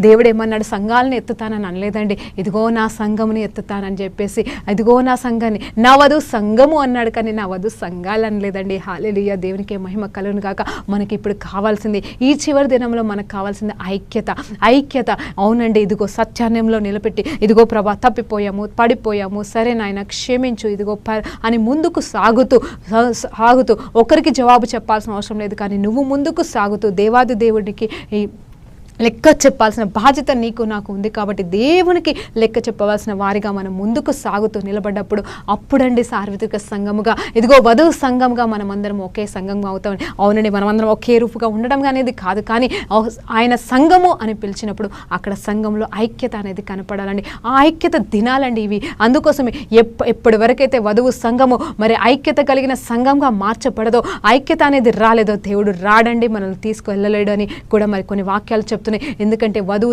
దేవుడు ఏమన్నాడు? సంఘాలను ఎత్తుతానని అనలేదండి. ఇదిగో నా సంఘముని ఎత్తుతానని చెప్పేసి, ఇదిగో నా సంఘాన్ని, నా వధు సంఘము అన్నాడు, కానీ నా వధు సంఘాలు అనలేదండి. హల్లెలూయా, దేవునికి మహిమ కలుగును గాక. మనకి ఇప్పుడు కావాల్సింది, ఈ చివరి దినంలో మనకు కావాల్సింది ఐక్యత. అవునండి, ఇదిగో సత్యాన్యంలో నిలబెట్టి, ఇదిగో ప్రభా తప్పిపోయాము, పడిపోయాము, సరే నాయన క్షమించు, ఇదిగో అని ముందుకు సాగుతూ ఒకరికి జవాబు చెప్పాల్సిన అవసరం లేదు, కానీ నువ్వు ముందుకు సాగుతూ దేవాది దేవుడికి లెక్క చెప్పాల్సిన బాధ్యత నీకు నాకు ఉంది. కాబట్టి దేవునికి లెక్క చెప్పవలసిన వారిగా మనం ముందుకు సాగుతూ నిలబడ్డప్పుడు అప్పుడండి సార్వత్రిక సంఘముగా, ఇదిగో వధువు సంఘంగా మనమందరం ఒకే సంఘంగా అవుతామని. అవునండి, మనమందరం ఒకే రూపుగా ఉండడం అనేది కాదు, కానీ ఆయన సంఘము అని పిలిచినప్పుడు అక్కడ సంఘంలో ఐక్యత అనేది కనపడాలండి. ఆ ఐక్యత దినాలండి ఇవి. అందుకోసమే ఎప్పటి వరకైతే వధువు సంఘము మరి ఐక్యత కలిగిన సంఘంగా మార్చబడదో, ఐక్యత అనేది రాలేదో, దేవుడు రాడండి, మనల్ని తీసుకువెళ్ళలేడు అని కూడా మరి కొన్ని వాక్యాలు చెప్తున్నాయి. ఎందుకంటే వధువు